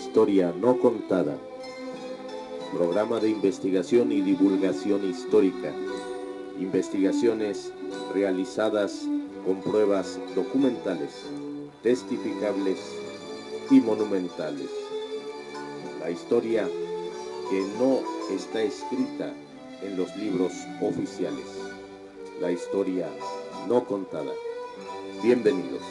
historia no contada. Programa de investigación y divulgación histórica. Investigaciones realizadas con pruebas documentales, testificables y monumentales. La historia que no está escrita en los libros oficiales. La historia no contada. Bienvenidos.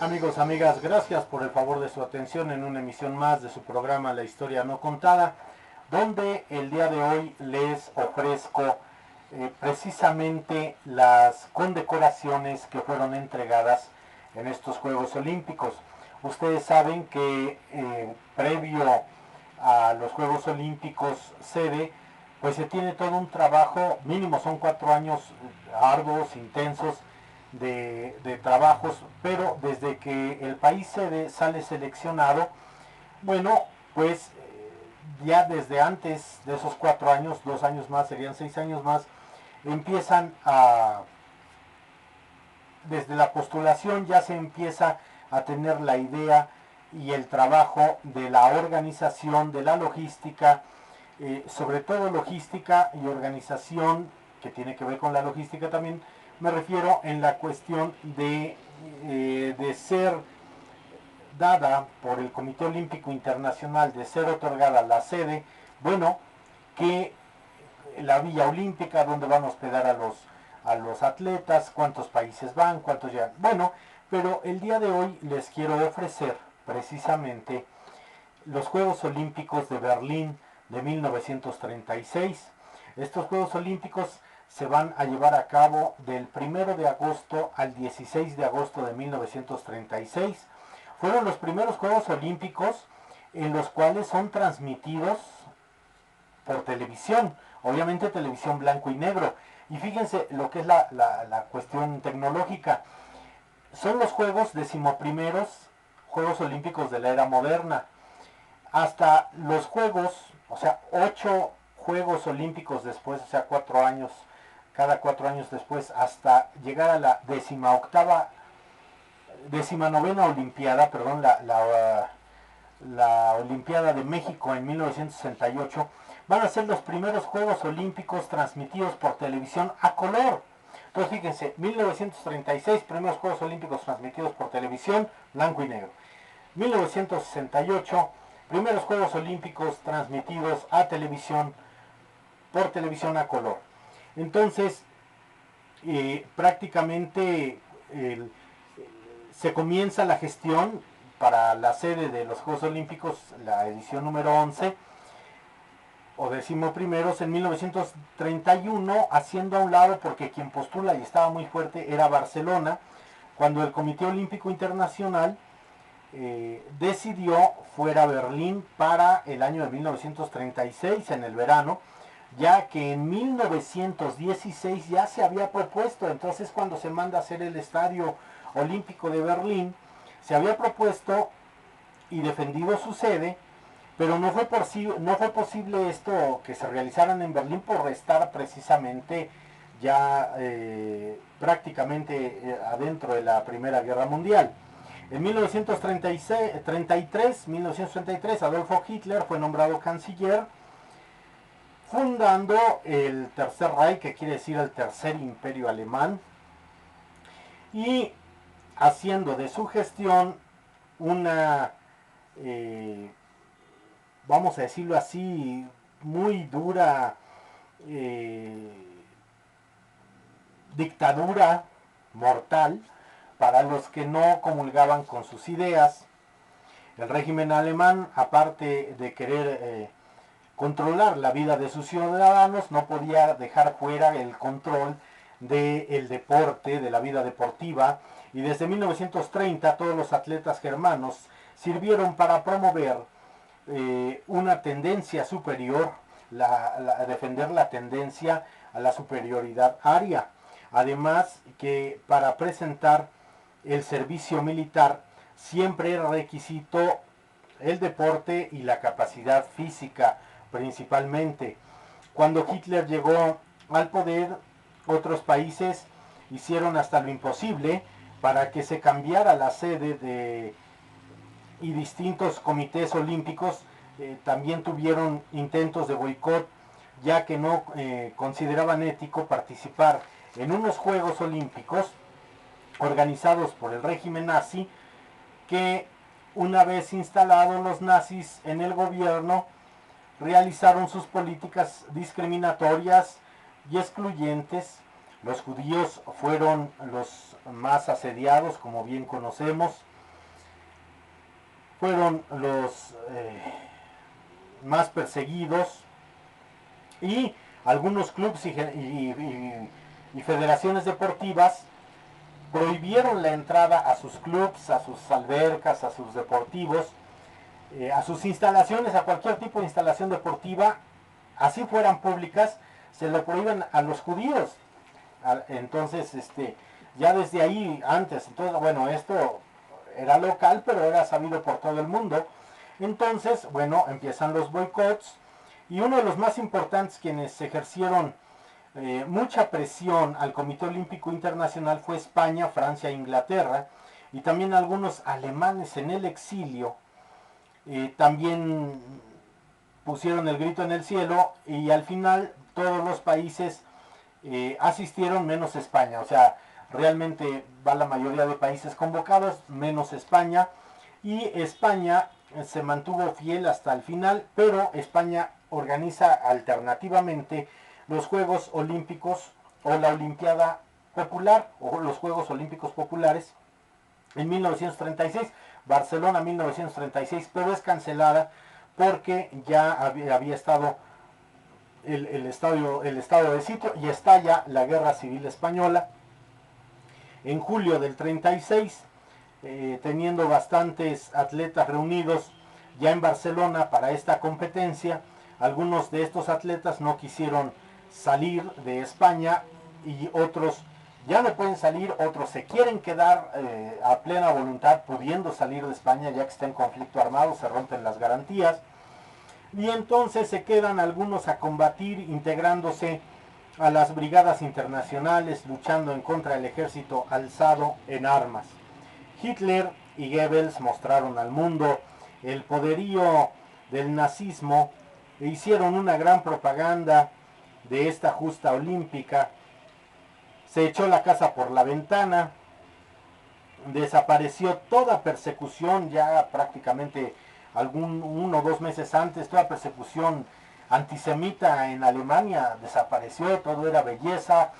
Amigos, amigas, gracias por el favor de su atención en una emisión más de su programa La Historia No Contada, donde el día de hoy les ofrezco precisamente las condecoraciones que fueron entregadas en estos Juegos Olímpicos. Ustedes saben que previo a los Juegos Olímpicos sede, pues se tiene todo un trabajo, mínimo son 4 años arduos, intensos, de trabajos, pero desde que el país sede sale seleccionado, bueno, pues ya desde antes de esos 4 años, 2 años más, serían 6 años más, empiezan a, desde la postulación ya se empieza a tener la idea y el trabajo de la organización, de la logística, sobre todo logística y organización, que tiene que ver con la logística también, me refiero en la cuestión de ser dada por el Comité Olímpico Internacional, de ser otorgada la sede, bueno, que la Villa Olímpica, donde van a hospedar a los atletas, cuántos países van, cuántos llegan. Bueno, pero el día de hoy les quiero ofrecer precisamente los Juegos Olímpicos de Berlín de 1936. Estos Juegos Olímpicos se van a llevar a cabo del 1 de agosto al 16 de agosto de 1936. Fueron los primeros Juegos Olímpicos en los cuales son transmitidos por televisión, obviamente televisión blanco y negro. Y fíjense lo que es la cuestión tecnológica. Son los Juegos decimoprimeros Juegos Olímpicos de la era moderna. Hasta los Juegos, o sea, 8 Juegos Olímpicos después, o sea, 4 años, cada 4 años después, hasta llegar a la 19ª Olimpiada, perdón, la Olimpiada de México en 1968, van a ser los primeros Juegos Olímpicos transmitidos por televisión a color. Entonces fíjense, 1936, primeros Juegos Olímpicos transmitidos por televisión, blanco y negro. 1968, primeros Juegos Olímpicos transmitidos a televisión, por televisión a color. Entonces, prácticamente se comienza la gestión para la sede de los Juegos Olímpicos, la edición número 11, o decimoprimeros, en 1931, haciendo a un lado, porque quien postula y estaba muy fuerte era Barcelona, cuando el Comité Olímpico Internacional decidió fuera Berlín para el año de 1936, en el verano, ya que en 1916 ya se había propuesto. Entonces, cuando se manda a hacer el Estadio Olímpico de Berlín, se había propuesto y defendido su sede, pero no fue posible esto que se realizaran en Berlín por estar precisamente ya prácticamente adentro de la Primera Guerra Mundial. En 1933, Adolfo Hitler fue nombrado canciller, fundando el Tercer Reich, que quiere decir el Tercer Imperio Alemán, y haciendo de su gestión una, vamos a decirlo así, muy dura dictadura mortal para los que no comulgaban con sus ideas. El régimen alemán, aparte de querer controlar la vida de sus ciudadanos, no podía dejar fuera el control del deporte, de la vida deportiva, y desde 1930 todos los atletas germanos sirvieron para promover una tendencia superior, defender la tendencia a la superioridad aria. Además que para presentar el servicio militar siempre era requisito el deporte y la capacidad física principalmente. Cuando Hitler llegó al poder, otros países hicieron hasta lo imposible para que se cambiara la sede y distintos comités olímpicos también tuvieron intentos de boicot, ya que no consideraban ético participar en unos Juegos Olímpicos organizados por el régimen nazi, que una vez instalados los nazis en el gobierno, realizaron sus políticas discriminatorias y excluyentes. Los judíos fueron los más asediados, como bien conocemos, fueron los más perseguidos, y algunos clubes y federaciones deportivas prohibieron la entrada a sus clubes, a sus albercas, a sus deportivos, a sus instalaciones, a cualquier tipo de instalación deportiva, así fueran públicas, se lo prohíben a los judíos. Entonces, ya desde ahí, antes, entonces, bueno, esto era local, pero era sabido por todo el mundo. Entonces, bueno, empiezan los boicots, y uno de los más importantes, quienes ejercieron mucha presión al Comité Olímpico Internacional, fue España, Francia e Inglaterra, y también algunos alemanes en el exilio también pusieron el grito en el cielo, y al final todos los países asistieron menos España. O sea, realmente va la mayoría de países convocados menos España, y España se mantuvo fiel hasta el final, pero España organiza alternativamente los Juegos Olímpicos o la Olimpiada Popular o los Juegos Olímpicos Populares en 1936, Barcelona 1936, pero es cancelada porque ya había estado el estado de sitio, y estalla la Guerra Civil Española en julio del 36, teniendo bastantes atletas reunidos ya en Barcelona para esta competencia. Algunos de estos atletas no quisieron salir de España, y otros ya no pueden salir, otros se quieren quedar a plena voluntad pudiendo salir de España, ya que está en conflicto armado, se rompen las garantías, y entonces se quedan algunos a combatir, integrándose a las brigadas internacionales, luchando en contra del ejército alzado en armas. Hitler y Goebbels mostraron al mundo el poderío del nazismo e hicieron una gran propaganda de esta justa olímpica. Se echó la casa por la ventana, desapareció toda persecución, ya prácticamente uno o 2 meses antes, toda persecución antisemita en Alemania desapareció, todo era belleza,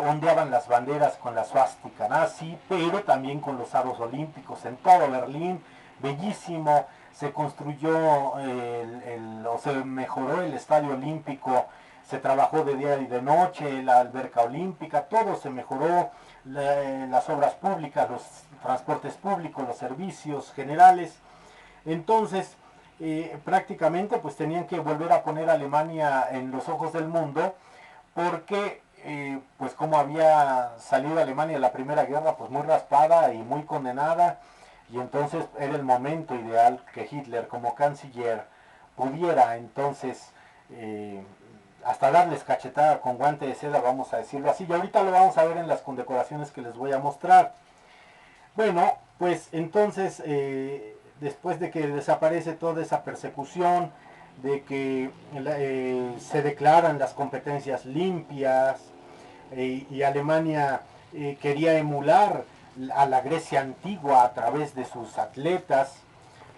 ondeaban las banderas con la suástica nazi, pero también con los aros olímpicos en todo Berlín, bellísimo. Se construyó o se mejoró el estadio olímpico, se trabajó de día y de noche, la alberca olímpica, todo se mejoró, las obras públicas, los transportes públicos, los servicios generales. Entonces, prácticamente pues tenían que volver a poner a Alemania en los ojos del mundo, porque pues como había salido Alemania de la Primera Guerra pues muy raspada y muy condenada, y entonces era el momento ideal que Hitler como canciller pudiera entonces hasta darles cachetada con guante de seda, vamos a decirlo así, y ahorita lo vamos a ver en las condecoraciones que les voy a mostrar. Bueno, pues entonces después de que desaparece toda esa persecución, de que se declaran las competencias limpias, y Alemania quería emular a la Grecia antigua a través de sus atletas,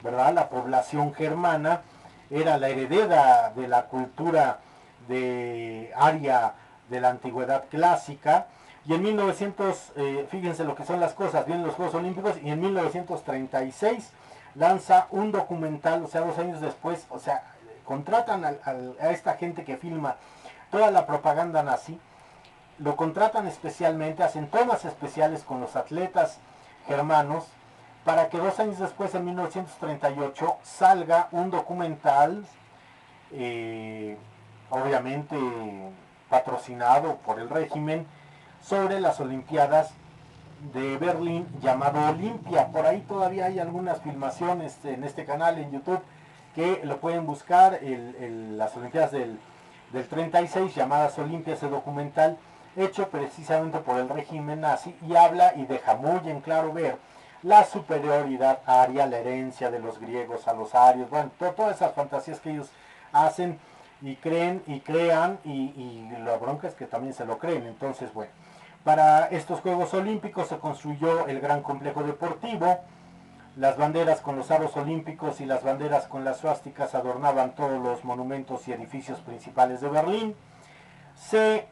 ¿verdad? La población germana era la heredera de la cultura de aria de la antigüedad clásica, y en 1900, fíjense lo que son las cosas, vienen los Juegos Olímpicos, y en 1936 lanza un documental, o sea, 2 años después, o sea, contratan a esta gente que filma toda la propaganda nazi, lo contratan especialmente, hacen tomas especiales con los atletas germanos, para que 2 años después, en 1938, salga un documental, obviamente patrocinado por el régimen, sobre las Olimpiadas de Berlín, llamado Olimpia. Por ahí todavía hay algunas filmaciones en este canal en YouTube que lo pueden buscar, las Olimpiadas del 36, llamadas Olimpia, ese documental. hecho precisamente por el régimen nazi, y habla y deja muy en claro ver la superioridad aria, la herencia de los griegos a los arios, bueno, todas esas fantasías que ellos hacen y creen y crean, y la bronca es que también se lo creen. Entonces, bueno, para estos Juegos Olímpicos se construyó el gran complejo deportivo, las banderas con los aros olímpicos y las banderas con las suásticas adornaban todos los monumentos y edificios principales de Berlín. Se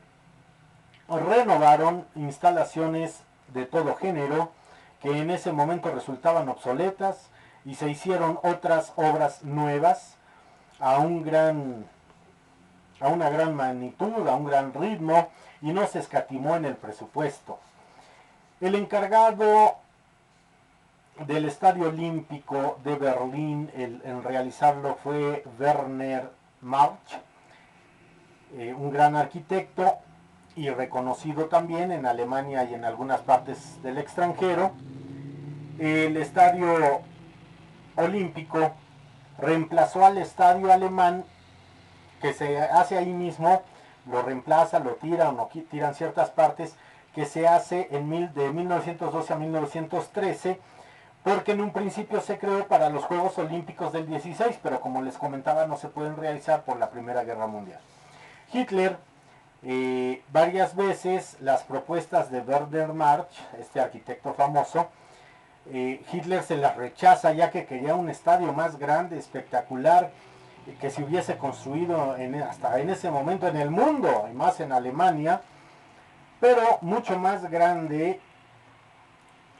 renovaron instalaciones de todo género que en ese momento resultaban obsoletas, y se hicieron otras obras nuevas a una gran magnitud, a un gran ritmo, y no se escatimó en el presupuesto. El encargado del Estadio Olímpico de Berlín en realizarlo fue Werner March, un gran arquitecto y reconocido también en Alemania y en algunas partes del extranjero. El Estadio Olímpico reemplazó al estadio alemán, que se hace ahí mismo, lo reemplaza, lo tiran o tiran ciertas partes, que se hace de 1912 a 1913, porque en un principio se creó para los Juegos Olímpicos del 16, pero como les comentaba no se pueden realizar por la Primera Guerra Mundial. Hitler, varias veces las propuestas de Werner March, este arquitecto famoso, Hitler se las rechaza, ya que quería un estadio más grande, espectacular, que se hubiese construido hasta en ese momento en el mundo, y más en Alemania, pero mucho más grande,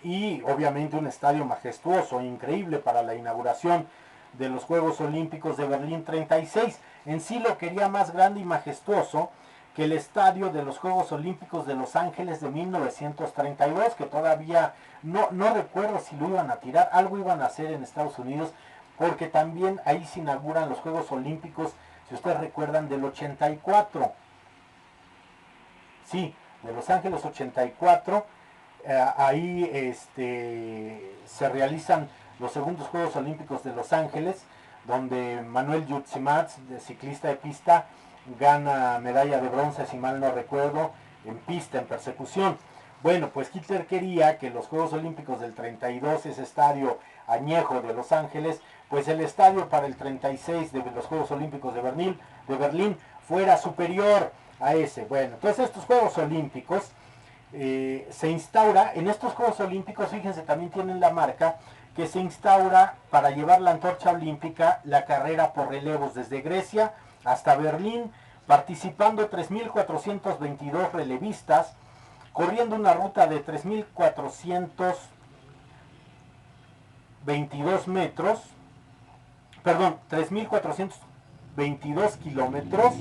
y obviamente un estadio majestuoso, increíble para la inauguración de los Juegos Olímpicos de Berlín 36. En sí lo quería más grande y majestuoso que el estadio de los Juegos Olímpicos de Los Ángeles de 1932, que todavía no recuerdo si lo iban a tirar, algo iban a hacer en Estados Unidos, porque también ahí se inauguran los Juegos Olímpicos, si ustedes recuerdan, del 84. Sí, de Los Ángeles 84. Ahí se realizan los segundos Juegos Olímpicos de Los Ángeles, donde Manuel Yutzimats, ciclista de pista, gana medalla de bronce, si mal no recuerdo, en pista, en persecución. Bueno, pues Hitler quería que los Juegos Olímpicos del 32, ese estadio añejo de Los Ángeles, pues el estadio para el 36 de los Juegos Olímpicos de Berlín fuera superior a ese. Bueno, entonces estos Juegos Olímpicos se instaura, en estos Juegos Olímpicos, fíjense, también tienen la marca, que se instaura para llevar la antorcha olímpica la carrera por relevos desde Grecia hasta Berlín, participando 3.422 relevistas, corriendo una ruta de 3.422 metros, perdón, 3.422 kilómetros,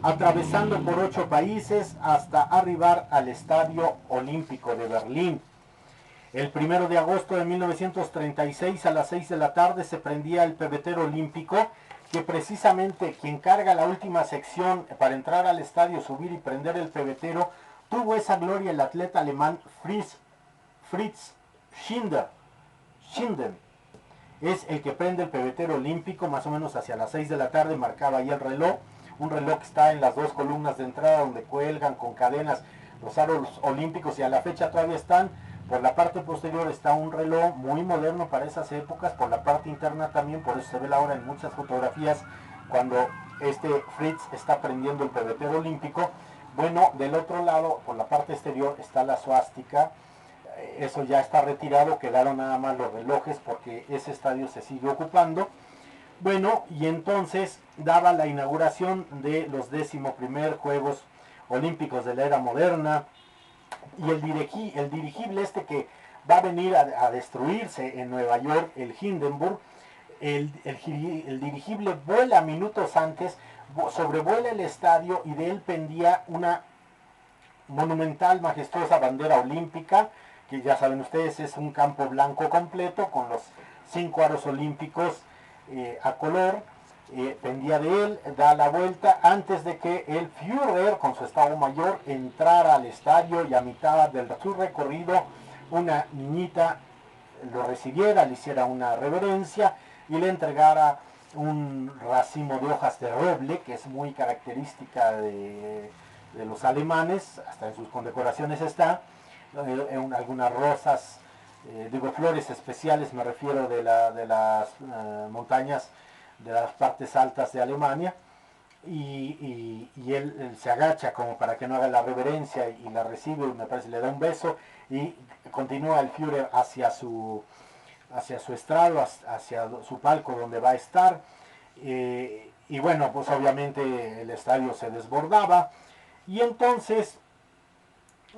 atravesando por 8 países hasta arribar al Estadio Olímpico de Berlín. El 1 de agosto de 1936 a las 6 de la tarde se prendía el pebetero olímpico, que precisamente quien carga la última sección para entrar al estadio, subir y prender el pebetero, tuvo esa gloria el atleta alemán Fritz Schinden. Es el que prende el pebetero olímpico, más o menos hacia las 6 de la tarde, marcaba ahí el reloj, un reloj que está en las dos columnas de entrada donde cuelgan con cadenas los aros olímpicos, y a la fecha todavía están. Por la parte posterior está un reloj muy moderno para esas épocas, por la parte interna también, por eso se ve la hora en muchas fotografías cuando Fritz está prendiendo el pebetero olímpico. Bueno, del otro lado, por la parte exterior, está la suástica. Eso ya está retirado, quedaron nada más los relojes porque ese estadio se sigue ocupando. Bueno, y entonces daba la inauguración de los 11º Juegos Olímpicos de la era moderna, y el dirigible que va a venir a destruirse en Nueva York, el Hindenburg, el dirigible vuela minutos antes, sobrevuela el estadio, y de él pendía una monumental, majestuosa bandera olímpica, que ya saben ustedes es un campo blanco completo con los 5 aros olímpicos a color. Pendía de él, da la vuelta antes de que el Führer con su Estado Mayor entrara al estadio, y a mitad de su recorrido una niñita lo recibiera, le hiciera una reverencia y le entregara un racimo de hojas de roble, que es muy característica de los alemanes, hasta en sus condecoraciones está, algunas rosas, digo flores especiales, me refiero de las montañas, de las partes altas de Alemania, y él se agacha como para que no haga la reverencia y la recibe, y me parece le da un beso, y continúa el Führer hacia su estrado, hacia su palco donde va a estar, y bueno, pues obviamente el estadio se desbordaba, y entonces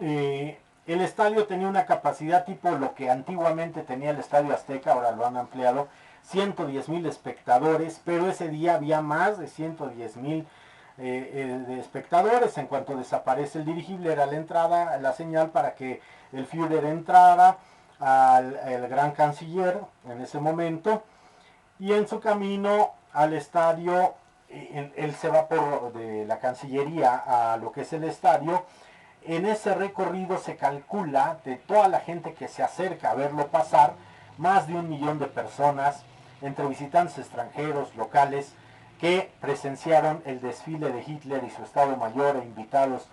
el estadio tenía una capacidad tipo lo que antiguamente tenía el Estadio Azteca, ahora lo han ampliado, 110,000 espectadores, pero ese día había más de 110,000 de espectadores. En cuanto desaparece el dirigible, era la entrada, la señal para que el Führer entrara al gran canciller en ese momento, y en su camino al estadio, él se va de la Cancillería a lo que es el estadio. En ese recorrido se calcula de toda la gente que se acerca a verlo pasar, más de 1 millón de personas, entre visitantes extranjeros, locales, que presenciaron el desfile de Hitler y su Estado Mayor, e invitados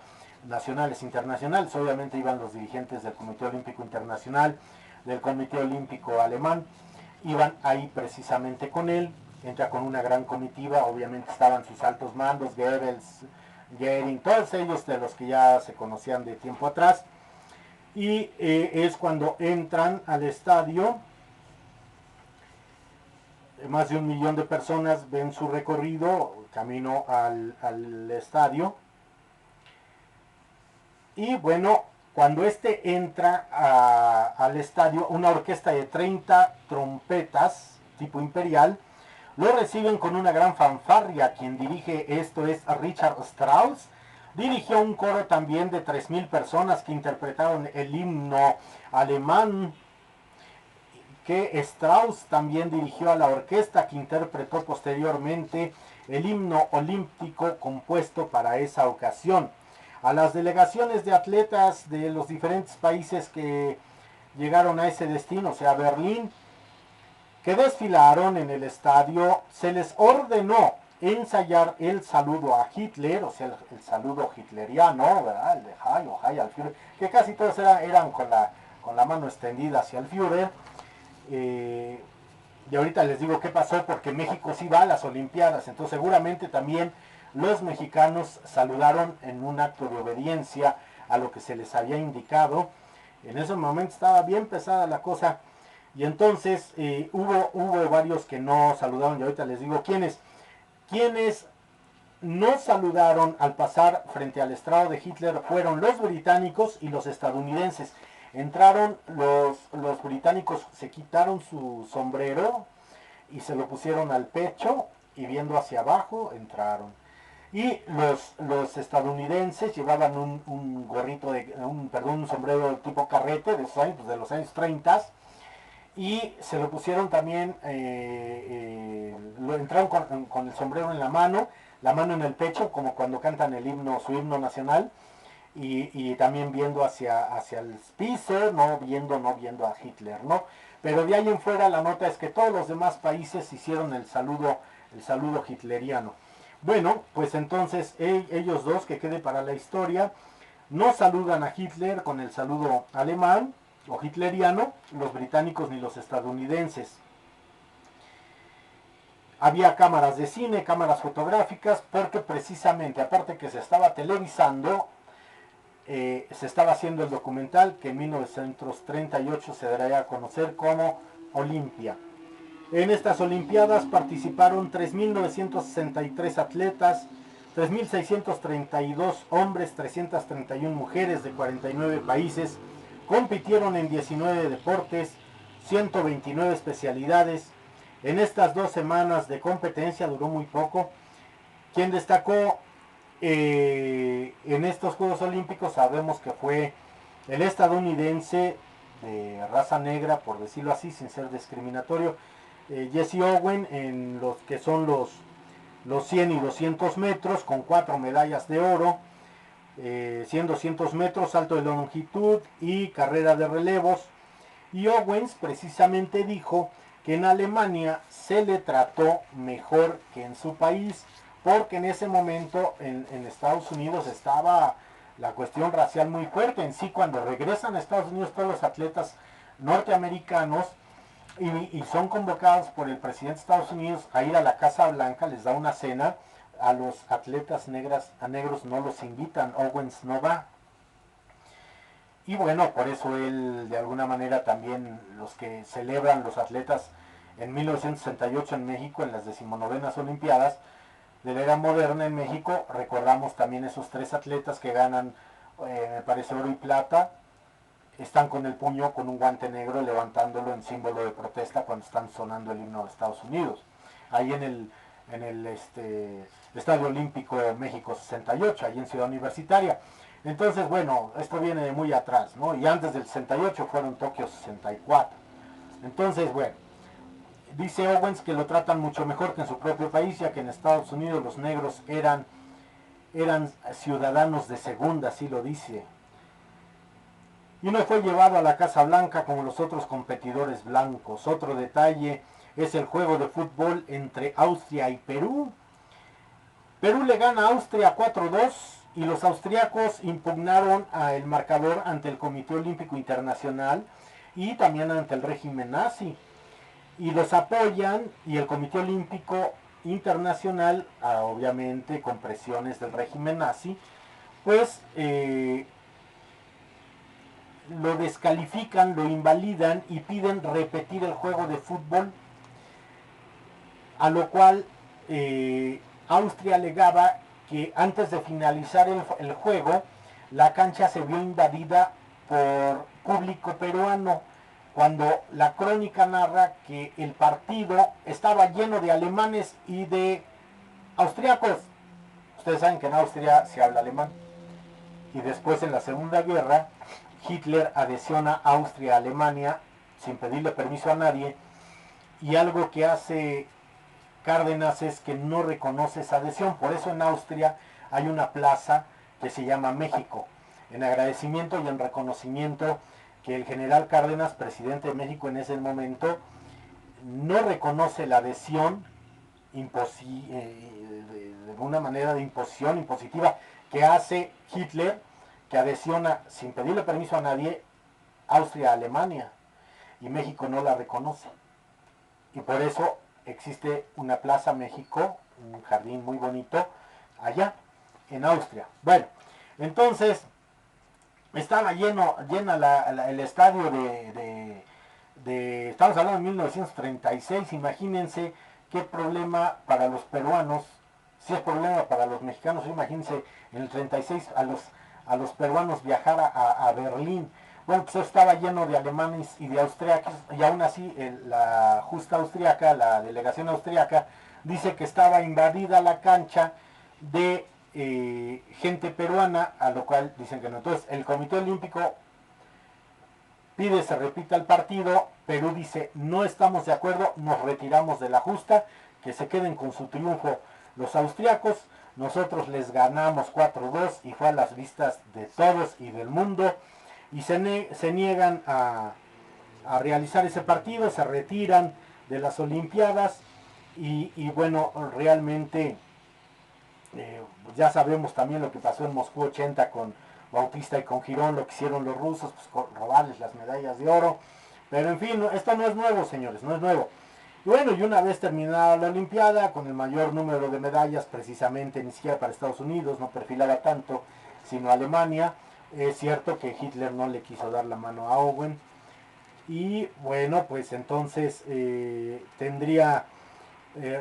nacionales e internacionales. Obviamente iban los dirigentes del Comité Olímpico Internacional, del Comité Olímpico Alemán, iban ahí precisamente con él, entra con una gran comitiva, obviamente estaban sus altos mandos, Goebbels, Goering, todos ellos de los que ya se conocían de tiempo atrás, y es cuando entran al estadio. Más de 1 millón de personas ven su recorrido camino al estadio, y bueno, cuando este entra al estadio, una orquesta de 30 trompetas tipo imperial lo reciben con una gran fanfarria. Quien dirige esto es Richard Strauss. Dirigió un coro también de 3,000 personas que interpretaron el himno alemán, que Strauss también dirigió a la orquesta que interpretó posteriormente el himno olímpico compuesto para esa ocasión. A las delegaciones de atletas de los diferentes países que llegaron a ese destino, o sea, Berlín, que desfilaron en el estadio, se les ordenó ensayar el saludo a Hitler, o sea, el saludo hitleriano, ¿verdad? El de Heil al Führer, que casi todos eran con la mano extendida hacia el Führer. Y ahorita les digo qué pasó, porque México sí va a las Olimpiadas, entonces seguramente también los mexicanos saludaron en un acto de obediencia a lo que se les había indicado. En ese momento estaba bien pesada la cosa, y entonces hubo varios que no saludaron, y ahorita les digo quiénes. Quienes no saludaron al pasar frente al estrado de Hitler fueron los británicos y los estadounidenses. Entraron los británicos, se quitaron su sombrero y se lo pusieron al pecho, y viendo hacia abajo entraron. Y los estadounidenses llevaban un gorrito, un sombrero tipo carrete de los años 30, y se lo pusieron también, lo entraron con el sombrero en la mano en el pecho, como cuando cantan su himno nacional, y también viendo hacia el piso, no viendo a Hitler, ¿no? Pero de ahí en fuera la nota es que todos los demás países hicieron el saludo hitleriano. Bueno, pues entonces ellos dos, que quede para la historia, no saludan a Hitler con el saludo alemán o hitleriano, los británicos ni los estadounidenses. Había cámaras de cine, cámaras fotográficas, porque precisamente, aparte que se estaba televisando, se estaba haciendo el documental que en 1938 se daría a conocer como Olimpia. En estas Olimpiadas participaron 3.963 atletas, 3.632 hombres, 331 mujeres de 49 países. Compitieron en 19 deportes, 129 especialidades. En estas 2 semanas de competencia, duró muy poco. Quien destacó en estos Juegos Olímpicos, sabemos que fue el estadounidense de raza negra, por decirlo así, sin ser discriminatorio, Jesse Owen, en los que son los 100 y 200 metros, con 4 medallas de oro, 100, 200 metros, salto de longitud y carrera de relevos. Y Owens precisamente dijo que en Alemania se le trató mejor que en su país, porque en ese momento en Estados Unidos estaba la cuestión racial muy fuerte. En sí, cuando regresan a Estados Unidos todos los atletas norteamericanos y son convocados por el presidente de Estados Unidos a ir a la Casa Blanca, les da una cena, a los atletas negros no los invitan, Owens no va. Y bueno, por eso él de alguna manera también, los que celebran los atletas en 1968 en México, en las 19ª Olimpiadas de la era moderna en México, recordamos también esos 3 atletas que ganan, me parece, oro y plata, están con el puño, con un guante negro, levantándolo en símbolo de protesta cuando están sonando el himno de Estados Unidos. Ahí en el Estadio Olímpico de México 68, ahí en Ciudad Universitaria. Entonces, bueno, esto viene de muy atrás, ¿no? Y antes del 68 fueron Tokio 64. Entonces, bueno, dice Owens que lo tratan mucho mejor que en su propio país, ya que en Estados Unidos los negros eran ciudadanos de segunda, así lo dice. Y no fue llevado a la Casa Blanca como los otros competidores blancos. Otro detalle es el juego de fútbol entre Austria y Perú. Perú le gana a Austria 4-2 y los austriacos impugnaron el marcador ante el Comité Olímpico Internacional y también ante el régimen nazi. Y los apoyan, y el Comité Olímpico Internacional, obviamente con presiones del régimen nazi, pues lo descalifican, lo invalidan y piden repetir el juego de fútbol, a lo cual Austria alegaba que antes de finalizar el juego, la cancha se vio invadida por público peruano, cuando la crónica narra que el partido estaba lleno de alemanes y de austriacos. Ustedes saben que en Austria se habla alemán. Y después, en la Segunda Guerra, Hitler adhesiona Austria a Alemania sin pedirle permiso a nadie, y algo que hace Cárdenas es que no reconoce esa adhesión. Por eso en Austria hay una plaza que se llama México, en agradecimiento y en reconocimiento que el general Cárdenas, presidente de México en ese momento, no reconoce la adhesión de una manera de imposición impositiva que hace Hitler, que adhesiona sin pedirle permiso a nadie Austria a Alemania, y México no la reconoce. Y por eso existe una Plaza México, un jardín muy bonito allá en Austria. Bueno, entonces estaba llena el estadio estamos hablando de 1936, imagínense qué problema para los peruanos, si es problema para los mexicanos, imagínense en el 36 a los peruanos viajar a Berlín. Bueno, pues estaba lleno de alemanes y de austriacos, y aún así la justa austriaca, la delegación austriaca, dice que estaba invadida la cancha de gente peruana, a lo cual dicen que no. Entonces, el Comité Olímpico pide se repita el partido, Perú dice no estamos de acuerdo, nos retiramos de la justa, que se queden con su triunfo los austriacos, nosotros les ganamos 4-2 y fue a las vistas de todos y del mundo, y se niegan a realizar ese partido, se retiran de las Olimpiadas, y bueno, realmente ya sabemos también lo que pasó en Moscú 80 con Bautista y con Girón, lo que hicieron los rusos, pues robarles las medallas de oro. Pero en fin, esto no es nuevo, señores, no es nuevo. Y bueno, y una vez terminada la Olimpiada, con el mayor número de medallas, precisamente ni siquiera para Estados Unidos, no perfilaba tanto, sino Alemania, es cierto que Hitler no le quiso dar la mano a Owen. Y bueno, pues entonces tendría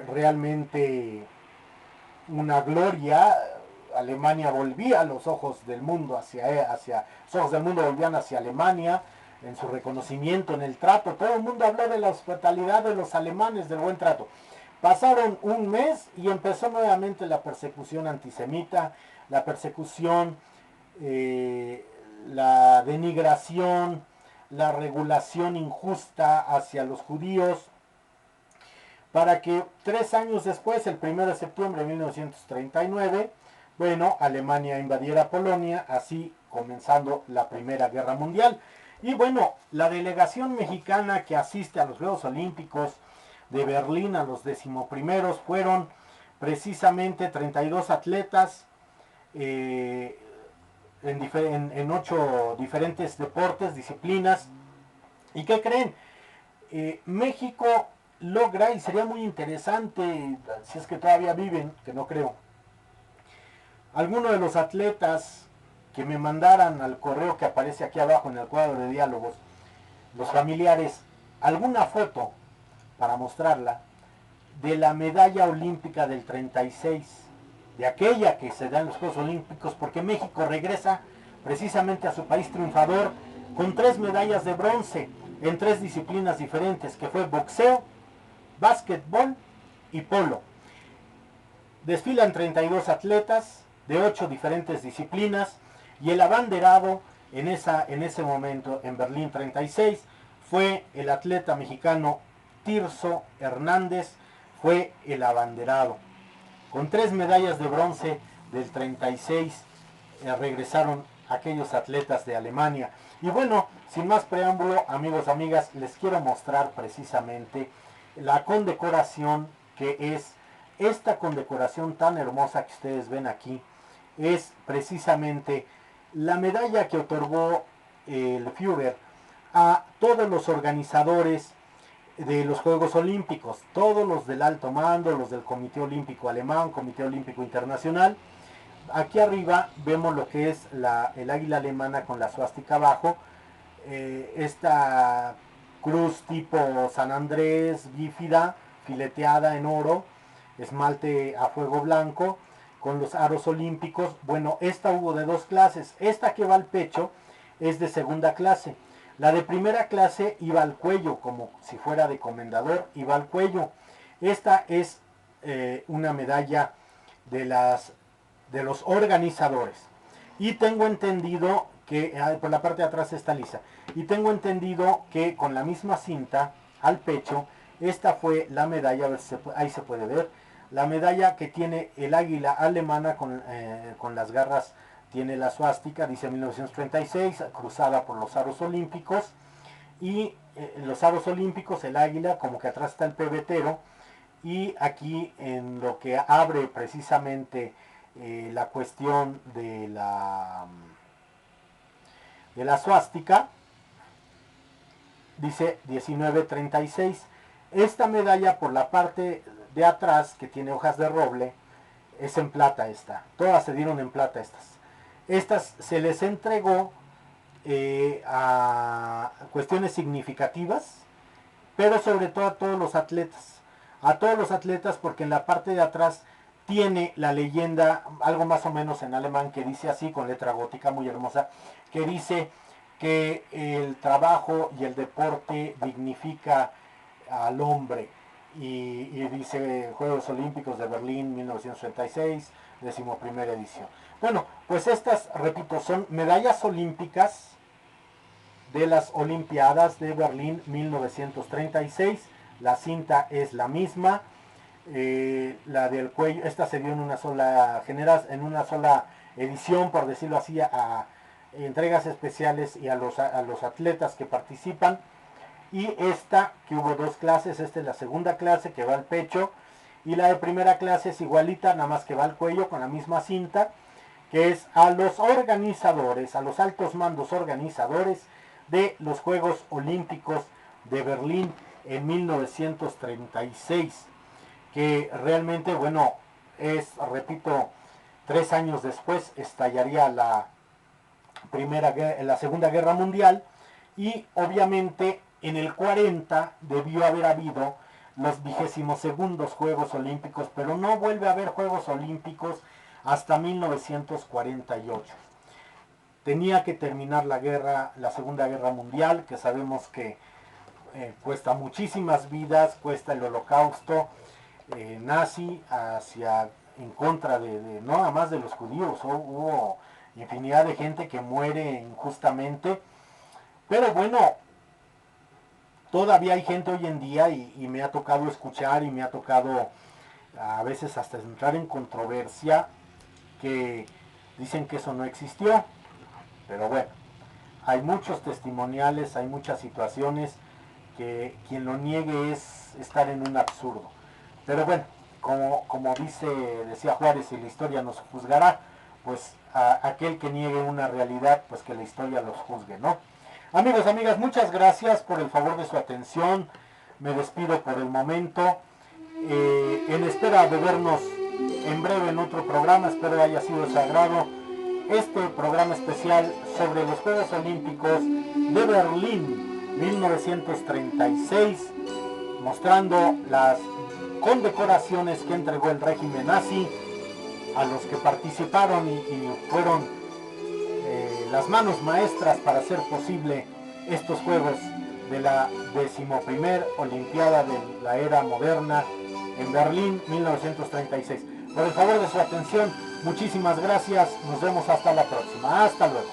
realmente una gloria. Alemania volvía, los ojos del mundo los ojos del mundo volvían hacia Alemania, en su reconocimiento, en el trato. Todo el mundo habló de la hospitalidad de los alemanes, del buen trato. Pasaron un mes y empezó nuevamente la persecución antisemita, la persecución, la denigración, la regulación injusta hacia los judíos, para que 3 años después, el 1 de septiembre de 1939, bueno, Alemania invadiera Polonia, así comenzando la Primera Guerra Mundial. Y bueno, la delegación mexicana que asiste a los Juegos Olímpicos de Berlín, a los 11º, fueron precisamente 32 atletas en 8 diferentes deportes, disciplinas. ¿Y qué creen? México logra, y sería muy interesante, si es que todavía viven, que no creo, alguno de los atletas que me mandaran al correo que aparece aquí abajo en el cuadro de diálogos, los familiares, alguna foto para mostrarla de la medalla olímpica del 36, de aquella que se da en los Juegos Olímpicos, porque México regresa precisamente a su país triunfador con 3 medallas de bronce en 3 disciplinas diferentes, que fue boxeo, básquetbol y polo. Desfilan 32 atletas de 8 diferentes disciplinas y el abanderado en ese momento en Berlín 36 fue el atleta mexicano Tirso Hernández, fue el abanderado. Con 3 medallas de bronce del 36 regresaron aquellos atletas de Alemania. Y bueno, sin más preámbulo, amigos, amigas, les quiero mostrar precisamente la condecoración que es esta condecoración tan hermosa que ustedes ven aquí. Es precisamente la medalla que otorgó el Führer a todos los organizadores de los Juegos Olímpicos, todos los del alto mando, los del Comité Olímpico Alemán, Comité Olímpico Internacional. Aquí arriba vemos lo que es el águila alemana con la suástica abajo, esta cruz tipo San Andrés, bífida, fileteada en oro, esmalte a fuego blanco, con los aros olímpicos. Bueno, esta hubo de 2 clases, esta que va al pecho es de segunda clase. La de primera clase iba al cuello, como si fuera de comendador, iba al cuello. Esta es una medalla de los organizadores. Y tengo entendido que, por la parte de atrás está lisa, y tengo entendido que con la misma cinta al pecho, esta fue la medalla, a ver si ahí se puede ver, la medalla que tiene el águila alemana con las garras. Tiene la suástica, dice 1936, cruzada por los aros olímpicos. Y los aros olímpicos, el águila, como que atrás está el pebetero. Y aquí en lo que abre precisamente la cuestión de la suástica, dice 1936. Esta medalla por la parte de atrás, que tiene hojas de roble, es en plata esta. Todas se dieron en plata estas. Estas se les entregó a cuestiones significativas, pero sobre todo a todos los atletas. A todos los atletas, porque en la parte de atrás tiene la leyenda, algo más o menos en alemán, que dice así, con letra gótica muy hermosa, que dice que el trabajo y el deporte dignifica al hombre. Y dice Juegos Olímpicos de Berlín 1936, 11ª edición. Bueno, pues estas, repito, son medallas olímpicas de las Olimpiadas de Berlín 1936. La cinta es la misma. La del cuello, esta se dio en una sola edición, por decirlo así, a entregas especiales y a los atletas que participan. Y esta, que hubo 2 clases, esta es la segunda clase, que va al pecho, y la de primera clase es igualita, nada más que va al cuello con la misma cinta, que es a los organizadores, a los altos mandos organizadores de los Juegos Olímpicos de Berlín en 1936, que realmente, bueno, repito, 3 años después estallaría la Segunda Guerra Mundial, y obviamente en el 40 debió haber habido los 22º Juegos Olímpicos, pero no vuelve a haber Juegos Olímpicos hasta 1948. Tenía que terminar la Segunda Guerra Mundial, que sabemos que cuesta muchísimas vidas, cuesta el holocausto nazi en contra de no nada más de los judíos. Hubo infinidad de gente que muere injustamente, pero bueno, todavía hay gente hoy en día, y me ha tocado escuchar, y me ha tocado a veces hasta entrar en controversia, que dicen que eso no existió. Pero bueno, hay muchos testimoniales, hay muchas situaciones que quien lo niegue es estar en un absurdo. Pero bueno, como decía Juárez, y la historia nos juzgará, pues aquel que niegue una realidad, pues que la historia los juzgue, ¿no? Amigos, amigas, muchas gracias por el favor de su atención. Me despido por el momento, en espera de vernos en breve en otro programa. Espero haya sido de su agrado este programa especial sobre los Juegos Olímpicos de Berlín 1936, mostrando las condecoraciones que entregó el régimen nazi a los que participaron y fueron las manos maestras para hacer posible estos Juegos de la 11ª Olimpiada de la era moderna en Berlín 1936. Por el favor de su atención, muchísimas gracias. Nos vemos hasta la próxima. Hasta luego.